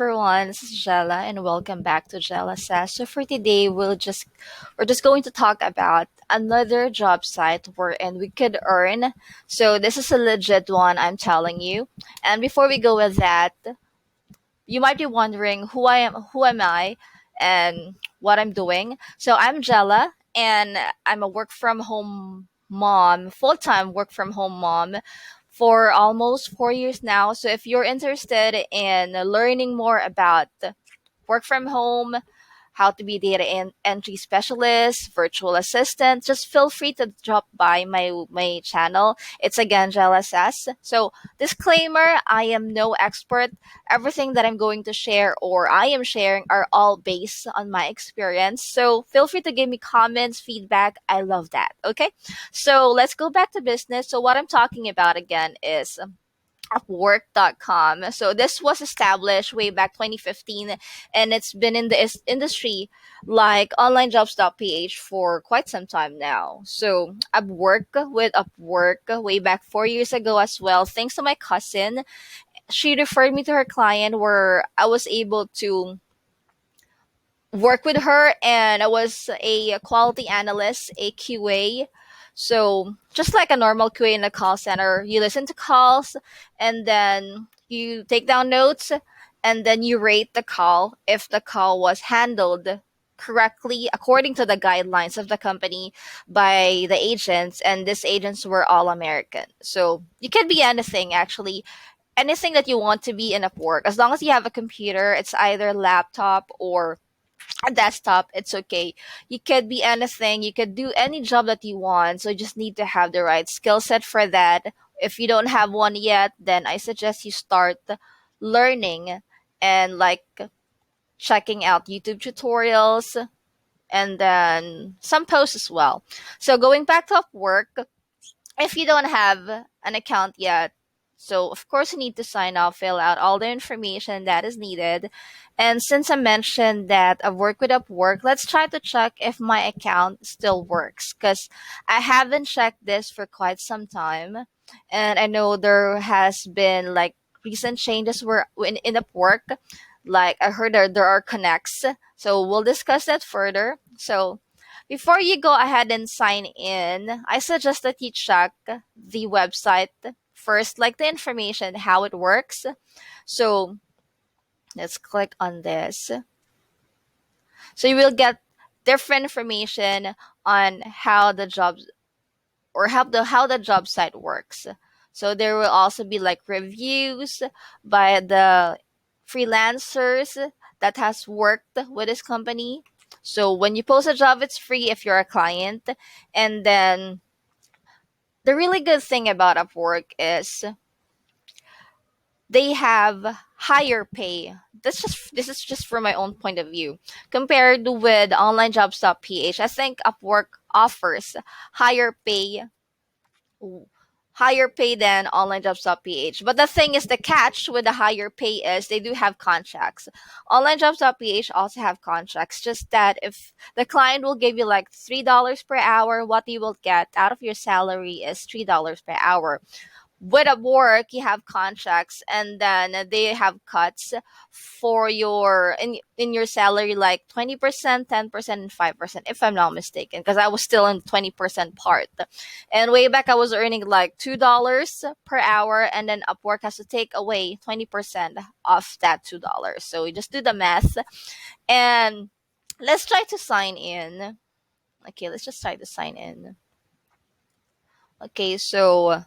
Everyone, this is Gela and welcome back to Gela Says. So for today we're just going to talk about another job site wherein we could earn. So this is a legit one, I'm telling you. And before we go with that, you might be wondering who am I and what I'm doing. So I'm Jella and I'm a work from home mom, full-time work from home mom for almost 4 years now. So if you're interested in learning more about work from home, how to be entry specialist, virtual assistant, just feel free to drop by my channel. It's again Gela Says. So disclaimer, I am no expert. Everything that I'm going to share or I am sharing are all based on my experience. So feel free to give me comments, feedback. I love that. Okay. So let's go back to business. So what I'm talking about again is Upwork.com. So this was established way back 2015 and it's been in the industry like onlinejobs.ph for quite some time now. So I've worked with Upwork way back 4 years ago as well. Thanks to my cousin, she referred me to her client where I was able to work with her and I was a quality analyst, a QA. So just like a normal QA in a call center, you listen to calls and then you take down notes and then you rate the call if the call was handled correctly according to the guidelines of the company by the agents, and these agents were all American. So you can be anything actually, anything that you want to be in Upwork. As long as you have a computer, it's either laptop or a desktop, it's okay. You could be anything, you could do any job that you want, so you just need to have the right skill set for that. If you don't have one yet, then I suggest you start learning and like checking out YouTube tutorials and then some posts as well. So going back to Upwork, if you don't have an account yet, so of course you need to sign up, fill out all the information that is needed. And since I mentioned that I've worked with Upwork, let's try to check if my account still works because I haven't checked this for quite some time. And I know there has been like recent changes where in Upwork, like I heard there are connects. So we'll discuss that further. So before you go ahead and sign in, I suggest that you check the website first, like the information, how it works. So let's click on this. So you will get different information on how the job or how the job site works. So there will also be like reviews by the freelancers that has worked with this company. So when you post a job, it's free if you're a client. And then the really good thing about Upwork is they have higher pay. This is just from my own point of view. Compared with onlinejobs.ph, I think Upwork offers higher pay higher pay than onlinejobs.ph. But the thing is, the catch with the higher pay is they do have contracts. Onlinejobs.ph also have contracts, just that if the client will give you like $3 per hour, what you will get out of your salary is $3 per hour. With a work, you have contracts and then they have cuts for your in your salary, like 20%, 10%, and 5%, if I'm not mistaken, because I was still in 20% part. And way back I was earning like $2 per hour, and then Upwork has to take away 20% of that $2. So we just do the math and let's try to sign in. Okay, let's just try to sign in. Okay, so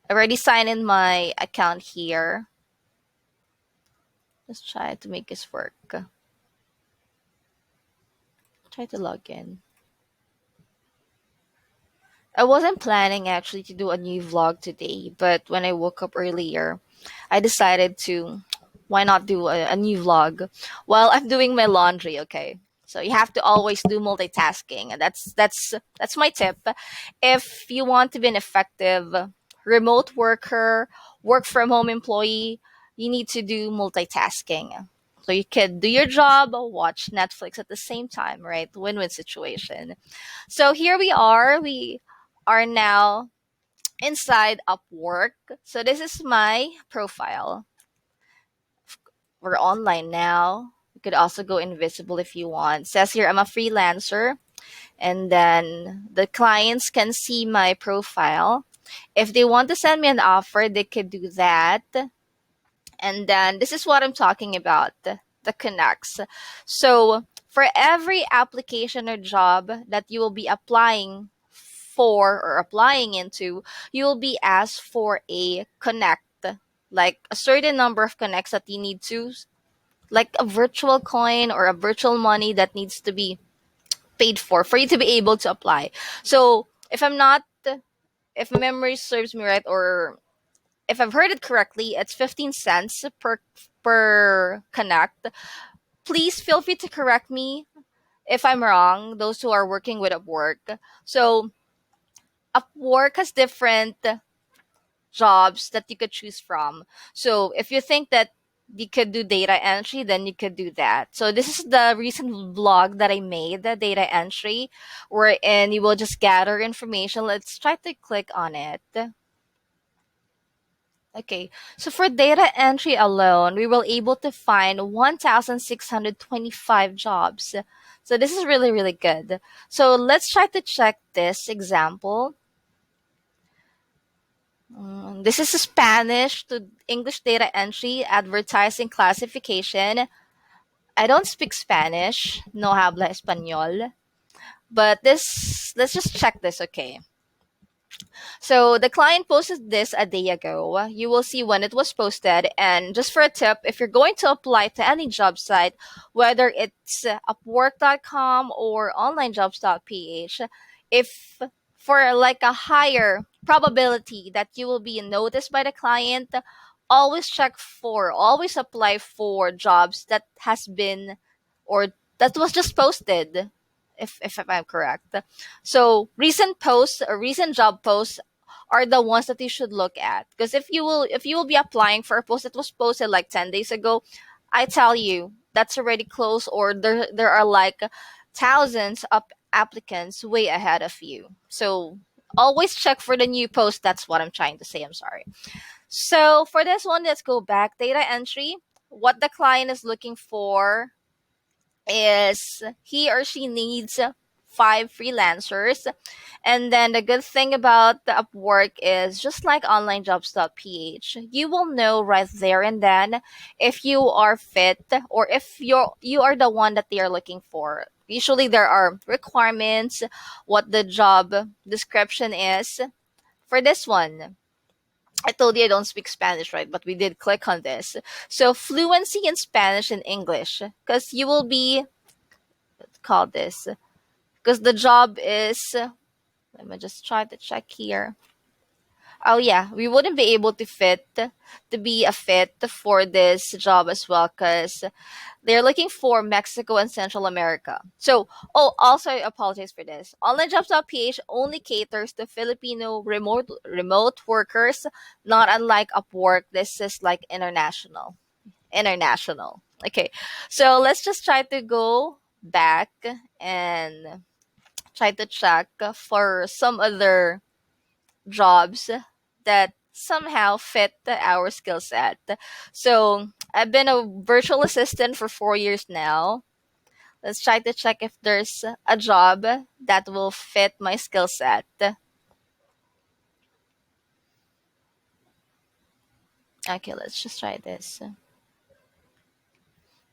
I already signed in my account here. Let's try to make this work. Try to log in. I wasn't planning actually to do a new vlog today, but when I woke up earlier, I decided to why not do a new vlog while I'm doing my laundry, okay? So you have to always do multitasking, and that's my tip. If you want to be an effective remote worker, work from home employee, you need to do multitasking. So you can do your job, watch Netflix at the same time, right? Win-win situation. So here we are. We are now inside Upwork. So this is my profile. We're online now. You could also go invisible if you want. Says here, I'm a freelancer, and then the clients can see my profile. If they want to send me an offer, they could do that. And then this is what I'm talking about, the connects. So for every application or job that you will be applying for or applying into, you will be asked for a connect, like a certain number of connects that you need to, like a virtual coin or a virtual money that needs to be paid for you to be able to apply. So if I'm not, if my memory serves me right, or if I've heard it correctly, it's 15 cents per connect. Please feel free to correct me if I'm wrong, those who are working with Upwork. So Upwork has different jobs that you could choose from. So if you think that you could do data entry, then you could do that. So this is the recent vlog that I made, the data entry, wherein you will just gather information. Let's try to click on it. Okay, so for data entry alone, we were able to find 1,625 jobs. So this is really, really good. So let's try to check this example. This is Spanish to English data entry, advertising classification. I don't speak Spanish, no habla español. But this, let's just check this, okay? So the client posted this a day ago. You will see when it was posted. And just for a tip, if you're going to apply to any job site, whether it's upwork.com or onlinejobs.ph, if for like a higher probability that you will be noticed by the client, always apply for jobs that has been or that was just posted, if I'm correct. So recent posts or recent job posts are the ones that you should look at, because if you will be applying for a post that was posted like 10 days ago, I tell you that's already closed, or there are like thousands of applicants way ahead of you. So always check for the new post. That's what I'm trying to say. I'm sorry. So for this one, let's go back. Data entry. What the client is looking for is he or she needs five freelancers. And then the good thing about the Upwork is just like onlinejobs.ph, you will know right there and then if you are fit or if you are the one that they are looking for. Usually there are requirements, what the job description is. For this one, I told you I don't speak Spanish, right? But we did click on this. So fluency in Spanish and English, because you will be called this, because the job is, let me just try to check here. Oh yeah, we wouldn't be able to be a fit for this job as well, because they're looking for Mexico and Central America. So, oh, also I apologize for this. OnlineJobs.ph only caters to Filipino remote workers, not unlike Upwork. This is like international. Okay, so let's just try to go back and try to check for some other jobs that somehow fit our skill set. So I've been a virtual assistant for 4 years now. Let's try to check if there's a job that will fit my skill set. Okay, let's just try this.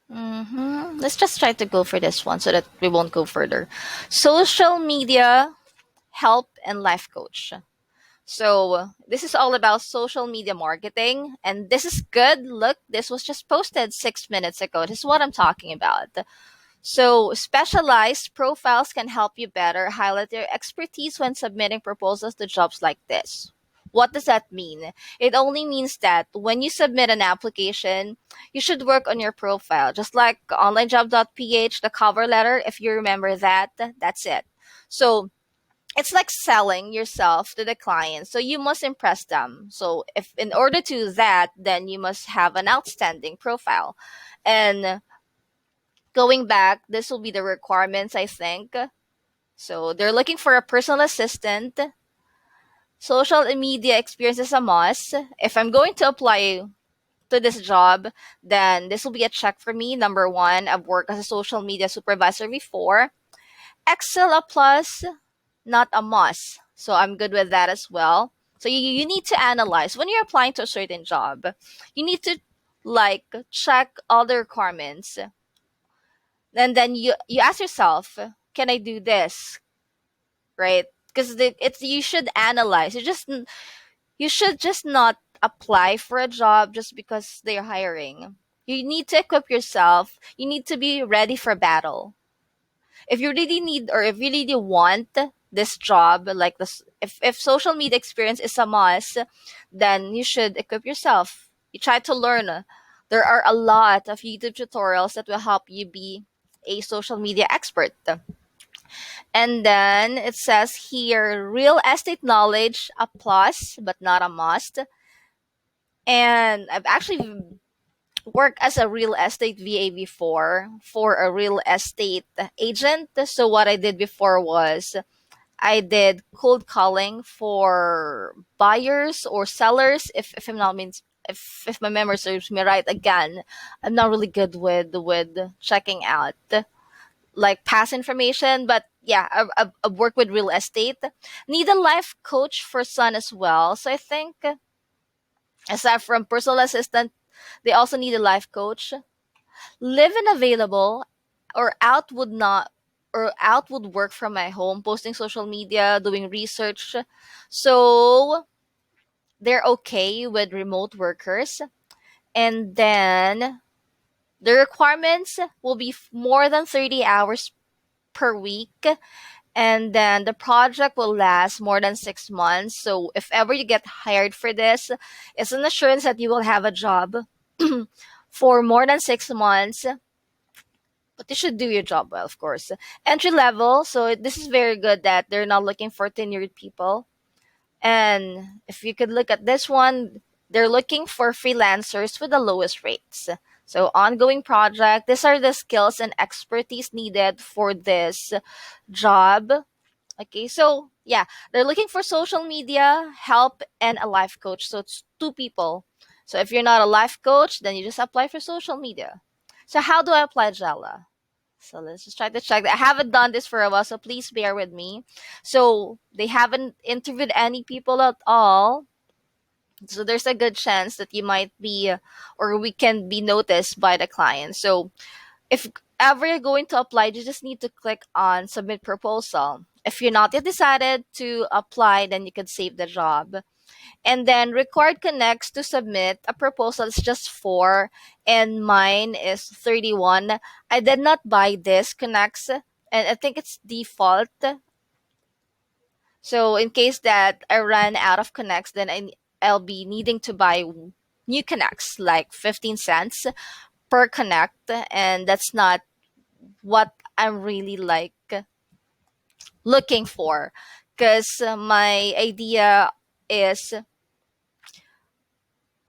Let's just try to go for this one so that we won't go further. Social media help and life coach. So this is all about social media marketing, and this is good. Look, this was just posted 6 minutes ago. This is what I'm talking about. So specialized profiles can help you better highlight your expertise when submitting proposals to jobs like this. What does that mean? It only means that when you submit an application, you should work on your profile. Just like onlinejob.ph, the cover letter, if you remember that, that's it. So it's like selling yourself to the client, so you must impress them. So if in order to do that, then you must have an outstanding profile. And going back, this will be the requirements, I think. So they're looking for a personal assistant. Social media experience is a must. If I'm going to apply to this job, then this will be a check for me. Number one, I've worked as a social media supervisor before. Excel a plus, not a must. So I'm good with that as well. So you need to analyze when you're applying to a certain job. You need to like check all the requirements, and then you ask yourself, can I do this? Right? Because it's you should analyze. You should just not apply for a job just because they're hiring. You need to equip yourself. You need to be ready for battle. If you really need or if you really want this job, like this, if social media experience is a must, then you should equip yourself. You try to learn. There are a lot of YouTube tutorials that will help you be a social media expert. And then it says here, real estate knowledge, a plus, but not a must. And I've actually worked as a real estate VA before for a real estate agent. So what I did before was I did cold calling for buyers or sellers. If I'm not means if my memory serves me right, again, I'm not really good with checking out like past information, but yeah, I've worked with real estate. Need a life coach for son as well. So I think aside from personal assistant, they also need a life coach. Live and available or out would not or out would work from my home, posting social media, doing research. So they're okay with remote workers. And then the requirements will be more than 30 hours per week. And then the project will last more than 6 months. So if ever you get hired for this, it's an assurance that you will have a job for more than 6 months. But you should do your job well, of course. Entry level, so this is very good that they're not looking for tenured people. And if you could look at this one, they're looking for freelancers with the lowest rates. So ongoing project, these are the skills and expertise needed for this job. Okay, so yeah, they're looking for social media help and a life coach. So it's two people. So if you're not a life coach, then you just apply for social media. So how do I apply, Jella? So let's just try to check that. I haven't done this for a while, so please bear with me. So they haven't interviewed any people at all. So there's a good chance that you might be, or we can be noticed by the client. So if ever you're going to apply, you just need to click on submit proposal. If you're not yet decided to apply, then you can save the job. And then required connects to submit a proposal is just 4 and mine is 31. I did not buy this connects and I think it's default. So in case that I run out of connects, then I'll be needing to buy new connects like 15 cents per connect, and that's not what I'm really like looking for, because my idea is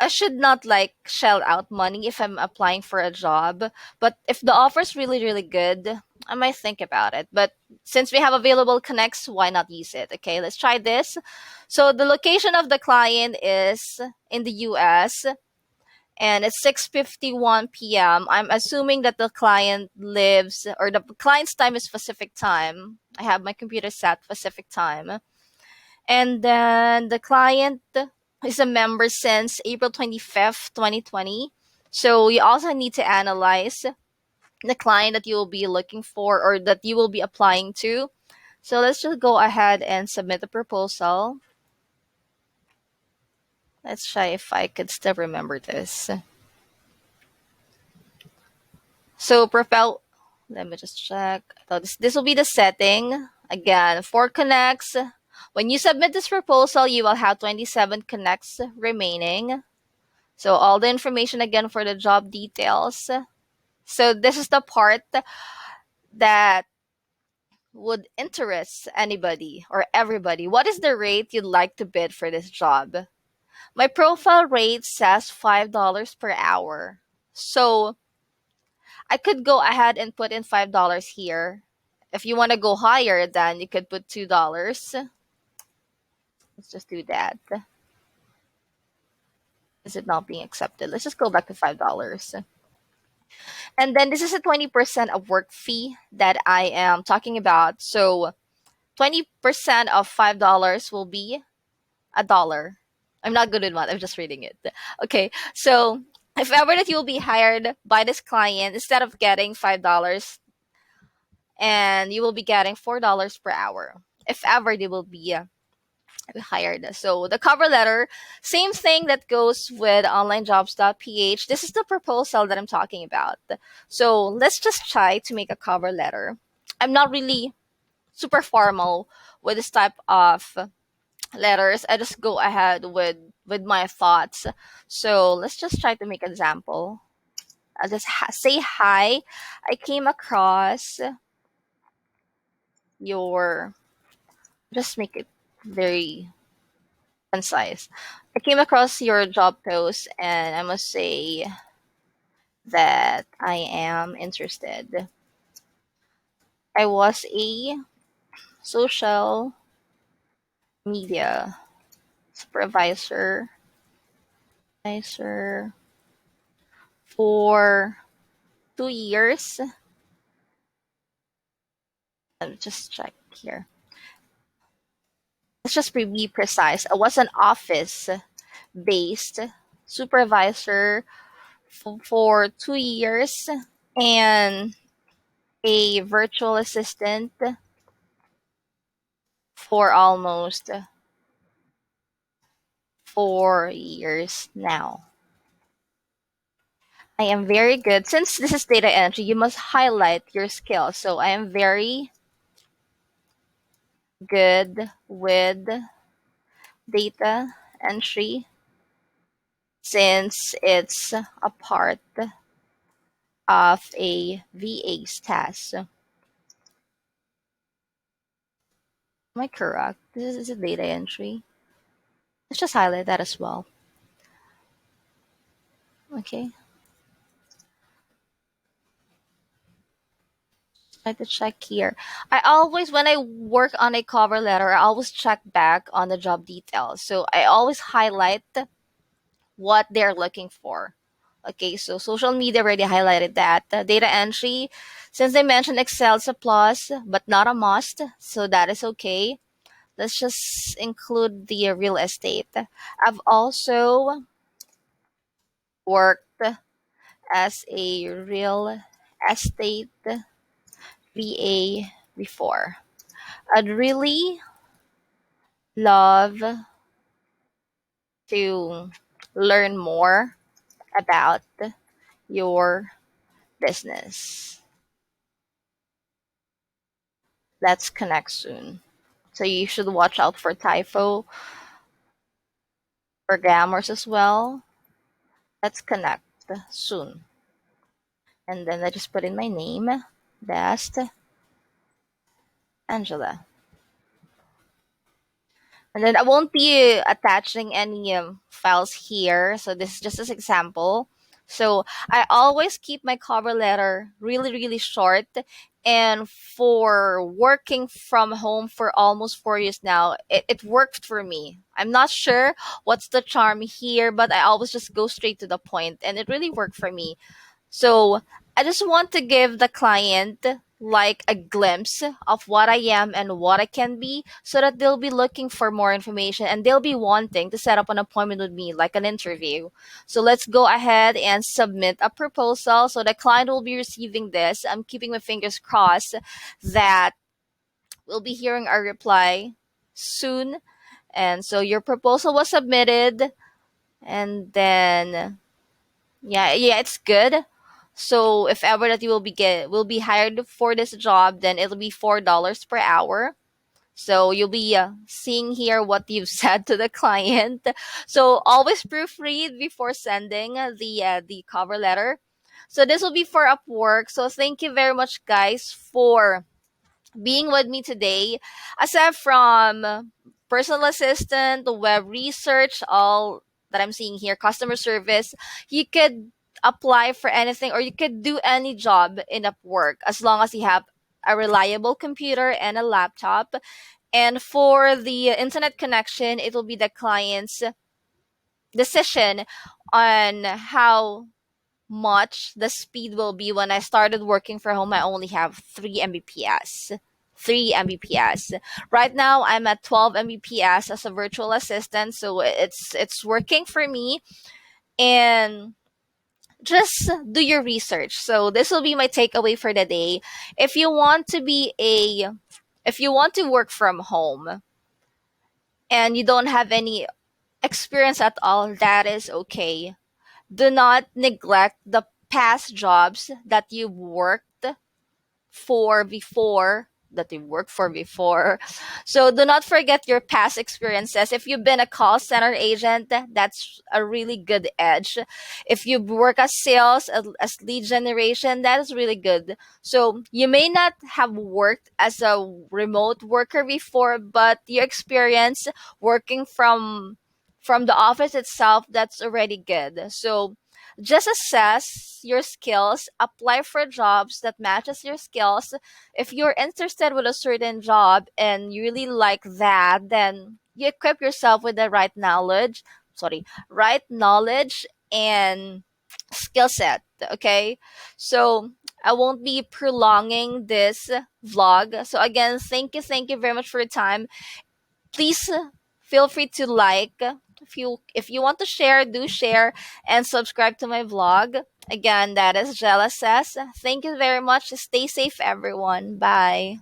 I should not like shell out money if I'm applying for a job. But if the offer's really, really good, I might think about it. But since we have available connects, why not use it? Okay, let's try this. So the location of the client is in the US and it's 6:51 p.m. I'm assuming that the client lives or the client's time is Pacific time. I have my computer set Pacific time. And then the client is a member since April 25th, 2020. So you also need to analyze the client that you will be looking for or that you will be applying to. So let's just go ahead and submit the proposal. Let's try if I could still remember this. So profile, let me just check. I thought this will be the setting. Again, 4 connects. When you submit this proposal, you will have 27 connects remaining. So all the information again for the job details. So this is the part that would interest anybody or everybody. What is the rate you'd like to bid for this job? My profile rate says $5 per hour. So I could go ahead and put in $5 here. If you want to go higher, then you could put $2. Let's just do that. Is it not being accepted? Let's just go back to $5. And then this is a 20% of work fee that I am talking about. So 20% of $5 will be a dollar. I'm not good at math. I'm just reading it. Okay. So if ever that you'll be hired by this client, instead of getting $5, and you will be getting $4 per hour. If ever they will be hired. So the cover letter, same thing that goes with onlinejobs.ph. This is the proposal that I'm talking about. So let's just try to make a cover letter. I'm not really super formal with this type of letters. I just go ahead with my thoughts. So let's just try to make an example. I'll just say hi. I came across your, just make it very concise. I came across your job post and I must say that I am interested. I was a social media supervisor supervisor for 2 years. Let me just check here. Let's just be precise. I was an office based supervisor for 2 years and a virtual assistant for almost 4 years now. I am very good. Since this is data entry, you must highlight your skills. So I am very good with data entry since it's a part of a VA's task. Am I correct? This is a data entry. Let's just highlight that as well. Okay. I have to check here. I always, when I work on a cover letter, I always check back on the job details. So I always highlight what they're looking for. Okay, so social media already highlighted that. Data entry, since they mentioned Excel is a plus, but not a must, so that is okay. Let's just include the real estate. I've also worked as a real estate VA before. I'd really love to learn more about your business. Let's connect soon. So you should watch out for typo or grammars as well. Let's connect soon. And then I just put in my name, Best Angela. And then I won't be attaching any files here. So this is just as example. So I always keep my cover letter really, really short. And for working from home for almost 4 years now, it worked for me. I'm not sure what's the charm here, but I always just go straight to the point, and it really worked for me. So I just want to give the client like a glimpse of what I am and what I can be so that they'll be looking for more information and they'll be wanting to set up an appointment with me, like an interview. So let's go ahead and submit a proposal. So the client will be receiving this. I'm keeping my fingers crossed that we'll be hearing our reply soon. And so your proposal was submitted, and then yeah, it's good. So if ever that you will be hired for this job, then it'll be $4 per hour. So you'll be seeing here what you've said to the client. So always proofread before sending the cover letter. So this will be for Upwork. So thank you very much, guys, for being with me today. Aside from personal assistant, web research, all that I'm seeing here, customer service, you could apply for anything or you could do any job in Upwork as long as you have a reliable computer and a laptop. And for the internet connection, it will be the client's decision on how much the speed will be. When I started working from home, I only have 3 Mbps. 3 Mbps. Right now, I'm at 12 Mbps as a virtual assistant, so it's working for me. And just do your research. So this will be my takeaway for the day. If you want to be a if you want to work from home and you don't have any experience at all, that is okay. Do not neglect the past jobs that you've worked for before that you worked for before. So do not forget your past experiences. If you've been a call center agent, that's a really good edge. If you work as sales, as lead generation, that is really good. So you may not have worked as a remote worker before, but your experience working from the office itself, that's already good. So just assess your skills, apply for jobs that matches your skills. If you're interested with a certain job and you really like that, then you equip yourself with the right knowledge and skill set. Okay, so I won't be prolonging this vlog. So again, thank you very much for your time. Please feel free to like. If you want to share, do share and subscribe to my vlog. Again, that is Gela Says. Thank you very much. Stay safe, everyone. Bye.